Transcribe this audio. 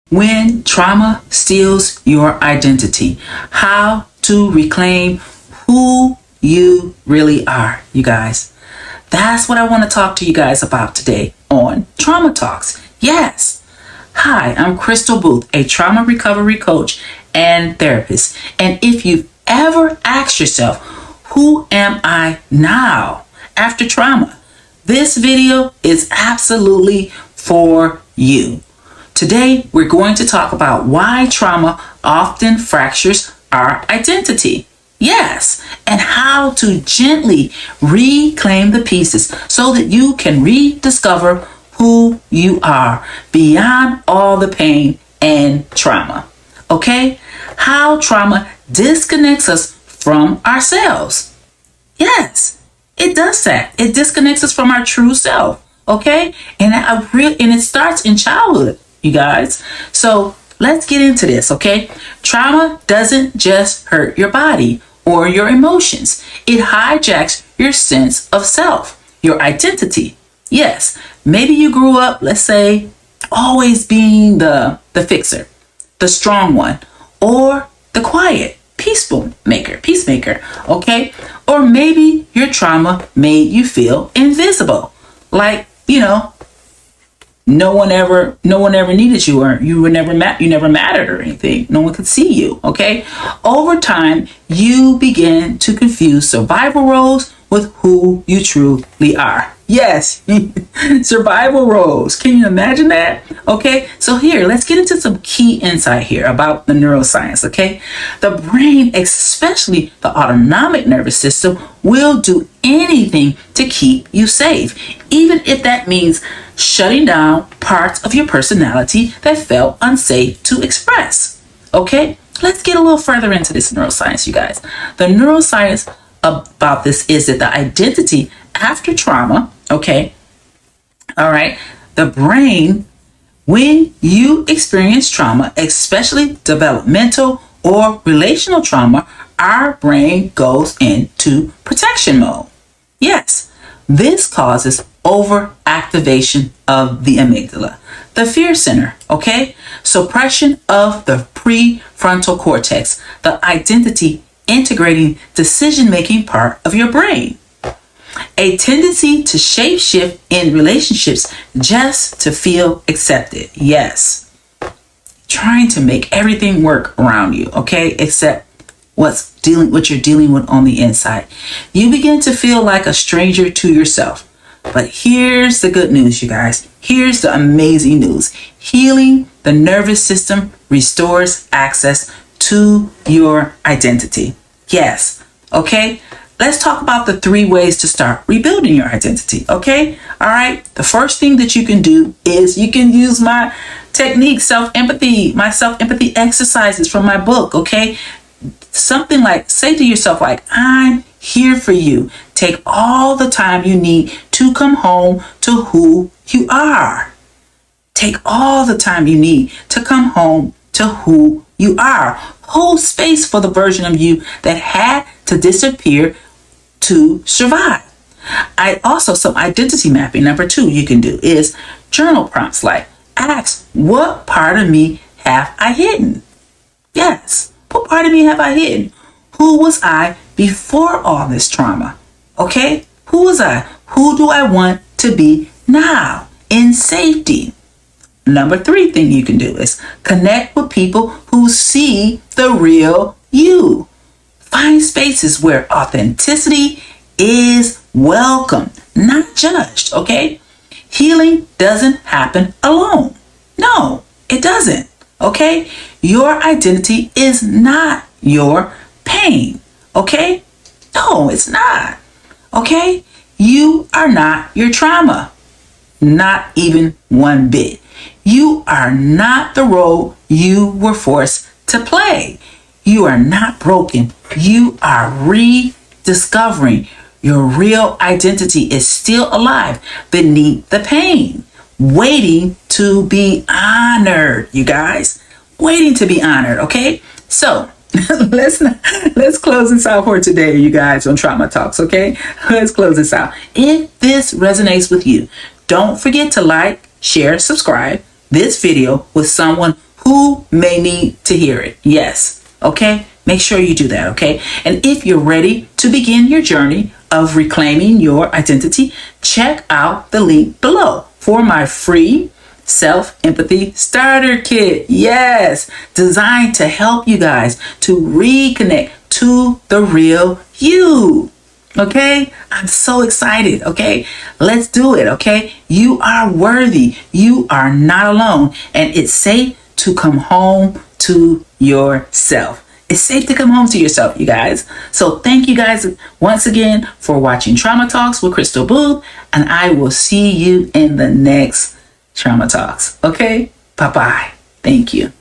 When trauma steals your identity, how to reclaim who you really are, you guys. That's what I want to talk to you guys about today on Trauma Talks. Yes. Hi, I'm Crystal Booth, a trauma recovery coach and therapist. And if you've ever asked yourself, who am I now after trauma? This video is absolutely for you. Today, we're going to talk about why trauma often fractures our identity. Yes, and how to gently reclaim the pieces so that you can rediscover who you are beyond all the pain and trauma. Okay? How trauma disconnects us from ourselves. Yes, it does that. It disconnects us from our true self. Okay? And it starts in childhood, you guys. So let's get into this, okay? Trauma doesn't just hurt your body or your emotions. It hijacks your sense of self, your identity. Yes, maybe you grew up, let's say, always being the fixer, the strong one, or the quiet, peacemaker, okay? Or maybe your trauma made you feel invisible. Like, no one ever needed you, or you never mattered or anything. No one could see you, okay? Over time, you begin to confuse survival roles with who you truly are. Yes, survival roles. Can you imagine that? Okay, so here, let's get into some key insight here about the neuroscience, okay? The brain, especially the autonomic nervous system, will do anything to keep you safe, even if that means shutting down parts of your personality that felt unsafe to express. Okay, let's get a little further into this neuroscience, you guys. The neuroscience about this is that the identity after trauma, okay, all right, the brain, when you experience trauma, especially developmental or relational trauma, our brain goes into protection mode. Yes, this causes overactivation of the amygdala, the fear center, okay? Suppression of the prefrontal cortex, the identity integrating decision-making part of your brain. A tendency to shapeshift in relationships just to feel accepted. Yes. Trying to make everything work around you, okay? Except what you're dealing with on the inside. You begin to feel like a stranger to yourself. But here's the good news, you guys. Here's the amazing news. Healing the nervous system restores access to your identity. Yes. Okay. Let's talk about the 3 ways to start rebuilding your identity. Okay. All right. The first thing that you can do is you can use my technique, my self-empathy exercises from my book. Okay. Something like, say to yourself, like, I'm here for you. Take all the time you need to come home to who you are. Take all the time you need to come home to who you are. Hold space for the version of you that had to disappear to survive. Some identity mapping. Number 2 you can do is journal prompts, like ask, what part of me have I hidden? Yes. What part of me have I hidden? Who was I before all this trauma? Okay? Who was I? Who do I want to be now in safety? Number 3 thing you can do is connect with people who see the real you. Find spaces where authenticity is welcome, not judged, okay? Healing doesn't happen alone. No, it doesn't, okay? Your identity is not your pain, okay? No, it's not, okay? You are not your trauma, not even one bit. You are not the role you were forced to play. You are not broken. You are rediscovering your real identity is still alive beneath the pain, waiting to be honored, you guys. Waiting to be honored, okay? So let's close this out for today, you guys, on Trauma Talks, okay? Let's close this out. If this resonates with you, don't forget to like, share, subscribe this video with someone who may need to hear it. Yes. Okay. Make sure you do that. Okay. And if you're ready to begin your journey of reclaiming your identity, check out the link below for my free self-empathy starter kit. Yes. Designed to help you guys to reconnect to the real you. Okay, I'm so excited. Okay, let's do it. Okay, you are worthy. You are not alone. And it's safe to come home to yourself. It's safe to come home to yourself, you guys. So thank you guys once again for watching Trauma Talks with Crystal Booth. And I will see you in the next Trauma Talks. Okay, bye-bye. Thank you.